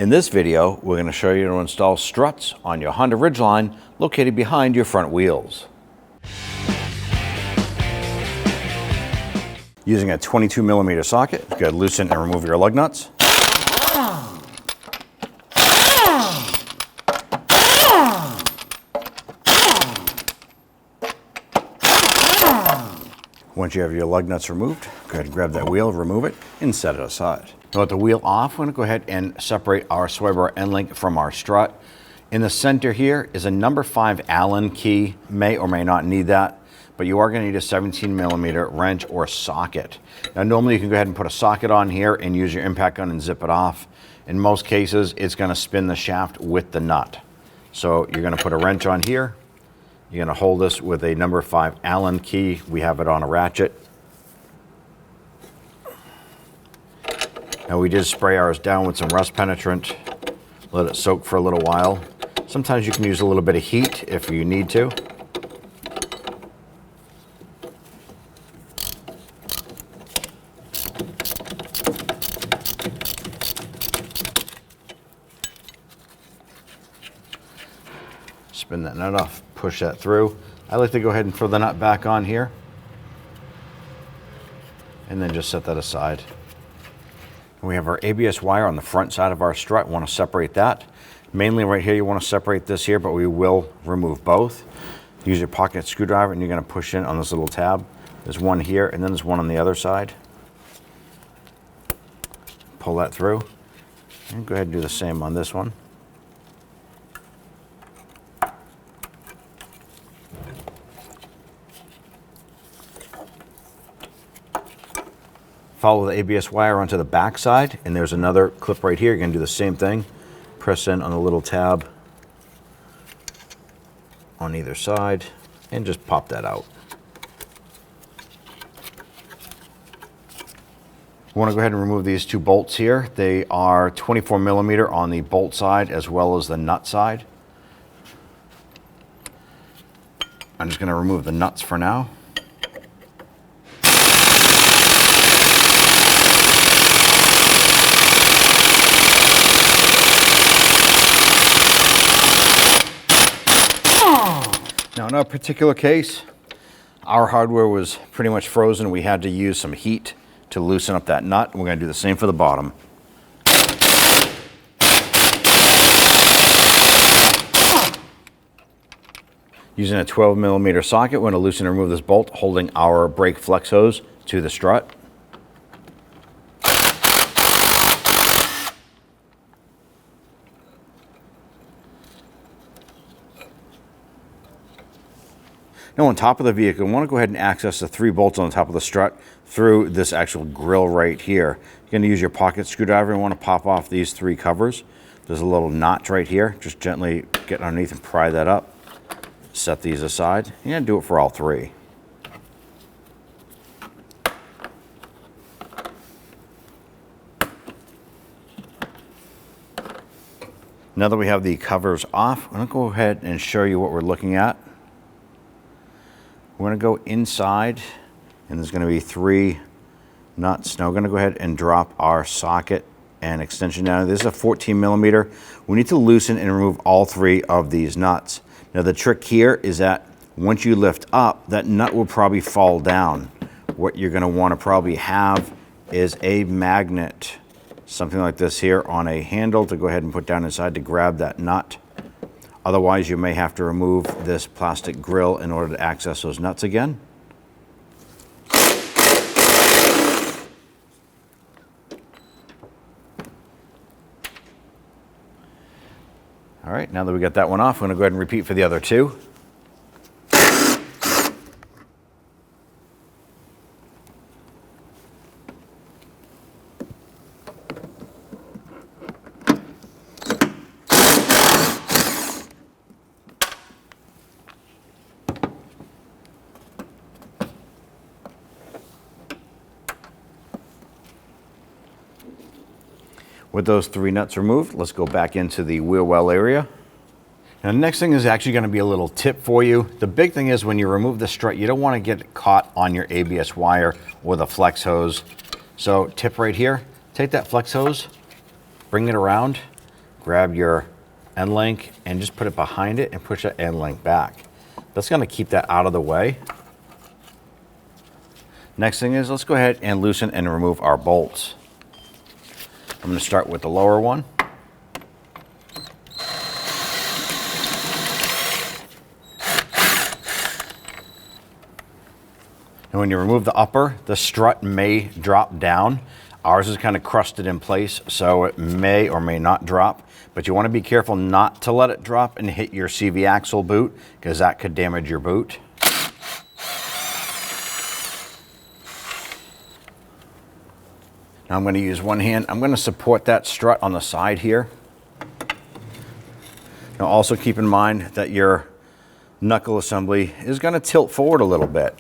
In this video, we're going to show you how to install struts on your Honda Ridgeline located behind your front wheels. Using a 22mm socket, you can loosen and remove your lug nuts. Once you have your lug nuts removed, go ahead and grab that wheel, remove it, and set it aside. Now with the wheel off, we're going to go ahead and separate our sway bar end link from our strut. In the center here is a number 5 Allen key. May or may not need that, but you are going to need a 17mm wrench or socket. Now normally you can go ahead and put a socket on here and use your impact gun and zip it off. In most cases, it's going to spin the shaft with the nut. So you're going to put a wrench on here. You're going to hold this with a number 5 Allen key. We have it on a ratchet. Now we did spray ours down with some rust penetrant. Let it soak for a little while. Sometimes you can use a little bit of heat if you need to. Spin that nut off, push that through. I like to go ahead and throw the nut back on here and then just set that aside. And we have our ABS wire on the front side of our strut. We want to separate that. Mainly right here, you want to separate this here, but we will remove both. Use your pocket screwdriver and you're going to push in on this little tab. There's one here and then there's one on the other side. Pull that through and go ahead and do the same on this one. Follow the ABS wire onto the back side, and there's another clip right here. You're going to do the same thing. Press in on the little tab on either side, and just pop that out. We want to go ahead and remove these two bolts here. They are 24mm on the bolt side as well as the nut side. I'm just going to remove the nuts for now. Now in our particular case, our hardware was pretty much frozen. We had to use some heat to loosen up that nut. We're going to do the same for the bottom. Using a 12mm socket, we're going to loosen and remove this bolt holding our brake flex hose to the strut. Now on top of the vehicle, we want to go ahead and access the 3 bolts on the top of the strut through this actual grill right here. You're going to use your pocket screwdriver and want to pop off these 3 covers. There's a little notch right here. Just gently get underneath and pry that up. Set these aside. You're going to do it for all 3. Now that we have the covers off, I'm going to go ahead and show you what we're looking at. We're going to go inside, and there's going to be 3 nuts. Now we're going to go ahead and drop our socket and extension down. This is a 14mm. We need to loosen and remove all 3 of these nuts. Now the trick here is that once you lift up, that nut will probably fall down. What you're going to want to probably have is a magnet, something like this here on a handle to go ahead and put down inside to grab that nut. Otherwise, you may have to remove this plastic grill in order to access those nuts again. All right, now that we got that one off, we're going to go ahead and repeat for the other 2. With those 3 nuts removed, let's go back into the wheel well area. Now the next thing is actually going to be a little tip for you. The big thing is when you remove the strut, you don't want to get caught on your ABS wire with a flex hose. So tip right here, take that flex hose, bring it around, grab your end link and just put it behind it and push that end link back. That's going to keep that out of the way. Next thing is, let's go ahead and loosen and remove our bolts. I'm going to start with the lower one. And when you remove the upper, the strut may drop down. Ours is kind of crusted in place, so it may or may not drop, but you want to be careful not to let it drop and hit your CV axle boot, because that could damage your boot. Now I'm going to use one hand. I'm going to support that strut on the side here. Now also keep in mind that your knuckle assembly is going to tilt forward a little bit.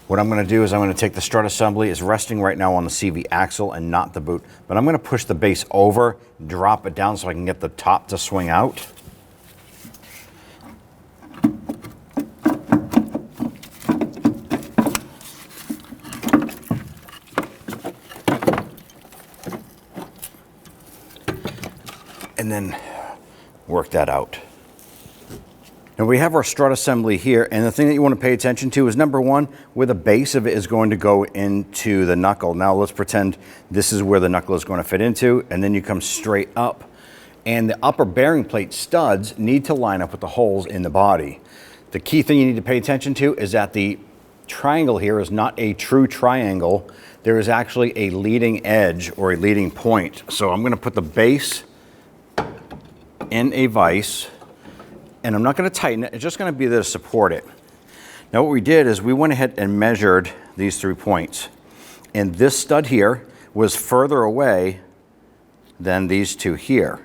What I'm going to do is I'm going to take the strut assembly. It's resting right now on the CV axle and not the boot, but I'm going to push the base over, drop it down so I can get the top to swing out. And then work that out. Now we have our strut assembly here, and the thing that you want to pay attention to is, number one, where the base of it is going to go into the knuckle. Now let's pretend this is where the knuckle is going to fit into, and then you come straight up. And the upper bearing plate studs need to line up with the holes in the body. The key thing you need to pay attention to is that the triangle here is not a true triangle. There is actually a leading edge or a leading point. So I'm going to put the base in a vise, and I'm not going to tighten it. It's just going to be there to support it. Now what we did is we went ahead and measured these 3 points. And this stud here was further away than these two here.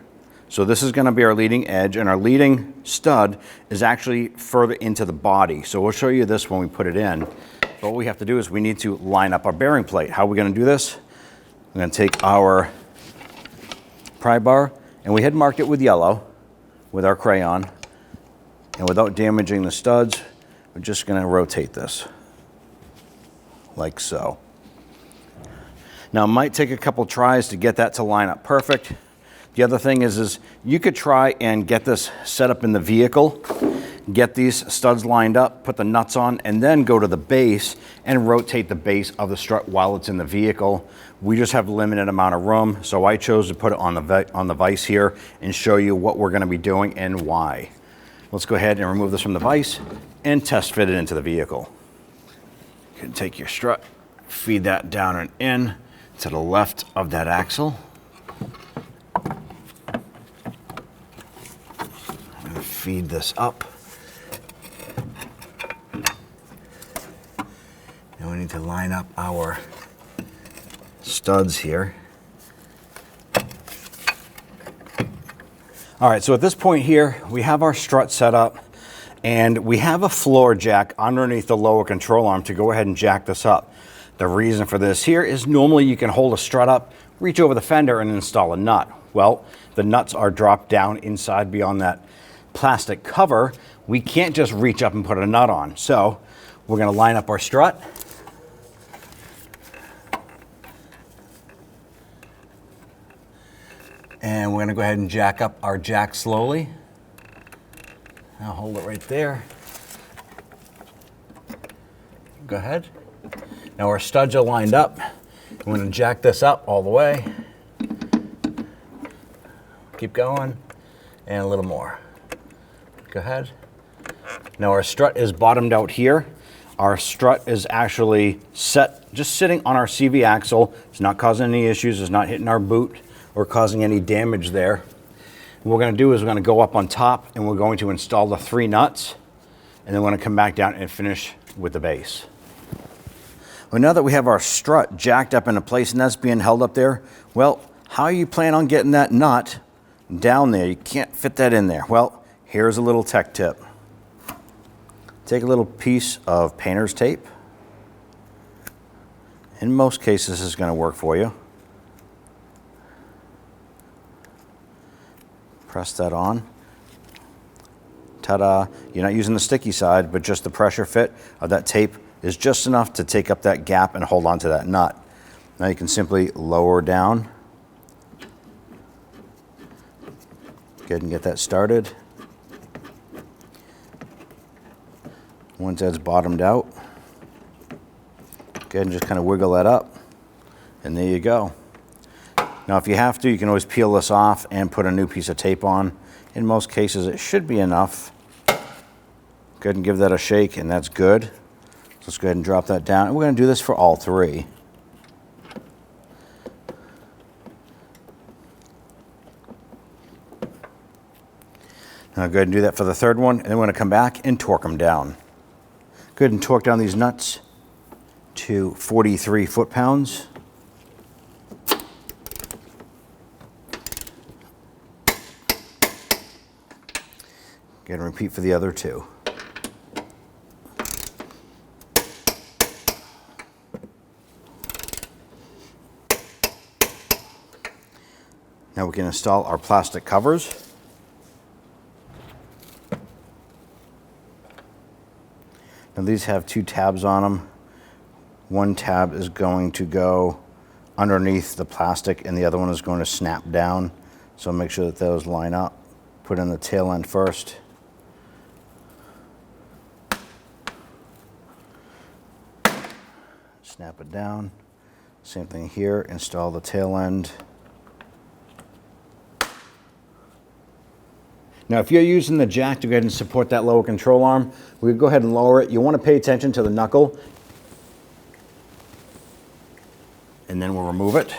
So this is going to be our leading edge, and our leading stud is actually further into the body. So we'll show you this when we put it in. But what we have to do is we need to line up our bearing plate. How are we going to do this? I'm going to take our pry bar, and we had marked it with yellow with our crayon. And without damaging the studs, we're just going to rotate this like so. Now it might take a couple tries to get that to line up perfect. The other thing is you could try and get this set up in the vehicle, get these studs lined up, put the nuts on, and then go to the base and rotate the base of the strut while it's in the vehicle. We just have a limited amount of room, so I chose to put it on the vise here and show you what we're going to be doing and why. Let's go ahead and remove this from the vise and test fit it into the vehicle. You can take your strut, feed that down and in to the left of that axle. I'm going to feed this up. Now we need to line up our studs here. All right, so at this point here, we have our strut set up, and we have a floor jack underneath the lower control arm to go ahead and jack this up. The reason for this here is normally you can hold a strut up, reach over the fender, and install a nut. Well, the nuts are dropped down inside beyond that plastic cover. We can't just reach up and put a nut on. So we're gonna line up our strut. And we're going to go ahead and jack up our jack slowly. I'll hold it right there. Go ahead. Now our studs are lined up. I'm going to jack this up all the way. Keep going. And a little more. Go ahead. Now our strut is bottomed out here. Our strut is actually set, just sitting on our CV axle. It's not causing any issues. It's not hitting our boot or causing any damage there. What we're going to do is we're going to go up on top, and we're going to install the 3 nuts, and then we're going to come back down and finish with the base. Well, now that we have our strut jacked up into place and that's being held up there, well, how you plan on getting that nut down there? You can't fit that in there. Well, here's a little tech tip. Take a little piece of painter's tape. In most cases, this is going to work for you. Press that on. Ta-da! You're not using the sticky side, but just the pressure fit of that tape is just enough to take up that gap and hold on to that nut. Now you can simply lower down. Go ahead and get that started. Once that's bottomed out, go ahead and just kind of wiggle that up, and there you go. Now if you have to, you can always peel this off and put a new piece of tape on. In most cases, it should be enough. Go ahead and give that a shake, and that's good. So let's go ahead and drop that down. And we're going to do this for all three. Now go ahead and do that for the third one, and then we're going to come back and torque them down. Go ahead and torque down these nuts to 43 foot-pounds. Go ahead and repeat for the other two. Now we can install our plastic covers. Now these have two tabs on them. One tab is going to go underneath the plastic and the other one is going to snap down. So make sure that those line up. Put in the tail end first. Snap it down. Same thing here, install the tail end. Now if you're using the jack to go ahead and support that lower control arm, we go ahead and lower it. You want to pay attention to the knuckle. And then we'll remove it.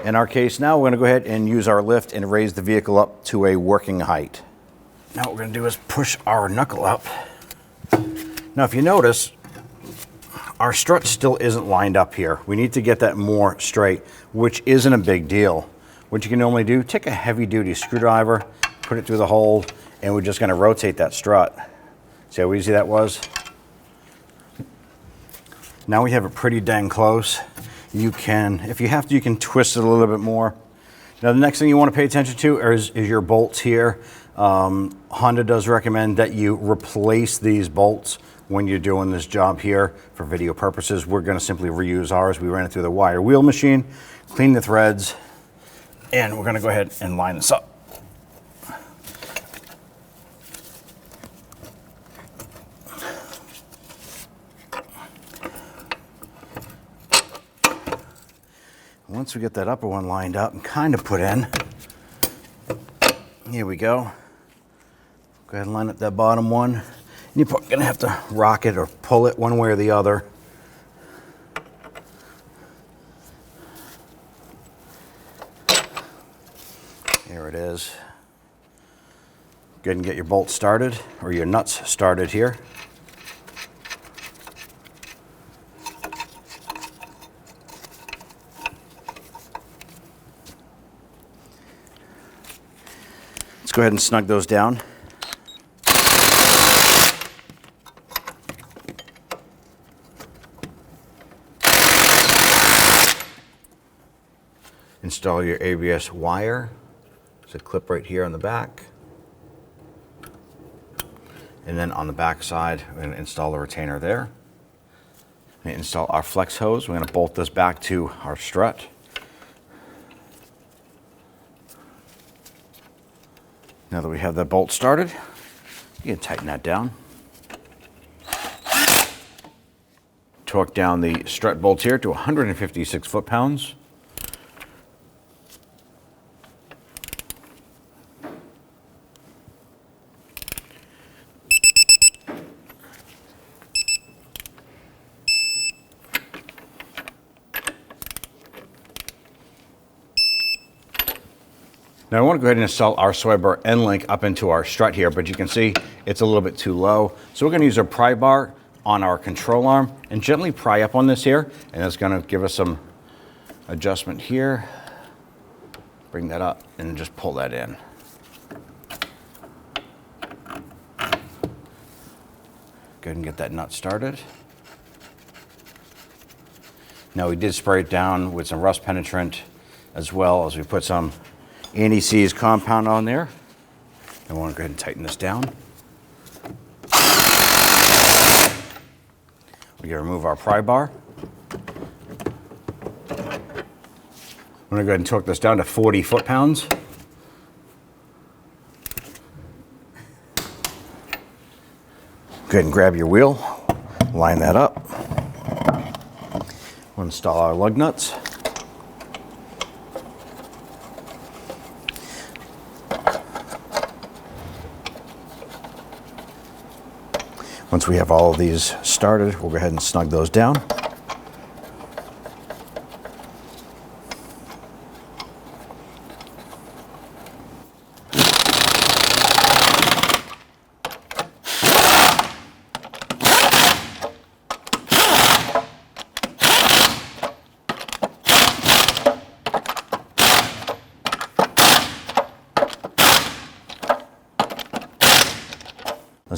In our case now, we're going to go ahead and use our lift and raise the vehicle up to a working height. Now what we're going to do is push our knuckle up. Now if you notice, our strut still isn't lined up here. We need to get that more straight, which isn't a big deal. What you can normally do, take a heavy duty screwdriver, put it through the hole, and we're just going to rotate that strut. See how easy that was? Now we have it pretty dang close. You can, if you have to, you can twist it a little bit more. Now the next thing you want to pay attention to is your bolts here. Honda does recommend that you replace these bolts when you're doing this job here. For video purposes, we're going to simply reuse ours. We ran it through the wire wheel machine, clean the threads, and we're going to go ahead and line this up. Once we get that upper one lined up and kind of put in, here we go. Go ahead and line up that bottom one. You're going to have to rock it or pull it one way or the other. Here it is. Go ahead and get your bolts started, or your nuts started here. Let's go ahead and snug those down. Install your ABS wire. There's a clip right here on the back. And then on the back side, we're going to install the retainer there. And install our flex hose. We're going to bolt this back to our strut. Now that we have that bolt started, you can tighten that down. Torque down the strut bolts here to 156 foot-pounds. Now I want to go ahead and install our sway bar end link up into our strut here, but you can see it's a little bit too low. So we're going to use our pry bar on our control arm and gently pry up on this here, and that's going to give us some adjustment here. Bring that up and just pull that in. Go ahead and get that nut started. Now we did spray it down with some rust penetrant, as well as we put some anti-seize compound on there. I want to go ahead and tighten this down. We're going to remove our pry bar. I'm going to go ahead and torque this down to 40 foot-pounds. Go ahead and grab your wheel, line that up. We'll install our lug nuts. Once we have all of these started, we'll go ahead and snug those down.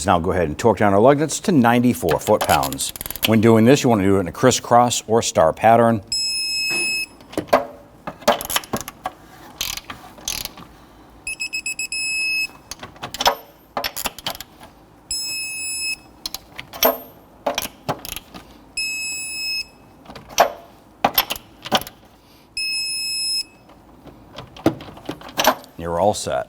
Let's now go ahead and torque down our lug nuts to 94 foot-pounds. When doing this, you want to do it in a crisscross or star pattern. You're all set.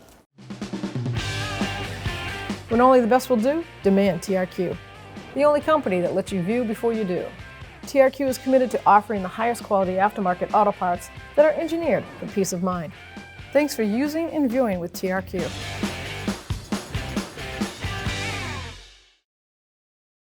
When only the best will do, demand TRQ. The only company that lets you view before you do. TRQ is committed to offering the highest quality aftermarket auto parts that are engineered for peace of mind. Thanks for using and viewing with TRQ.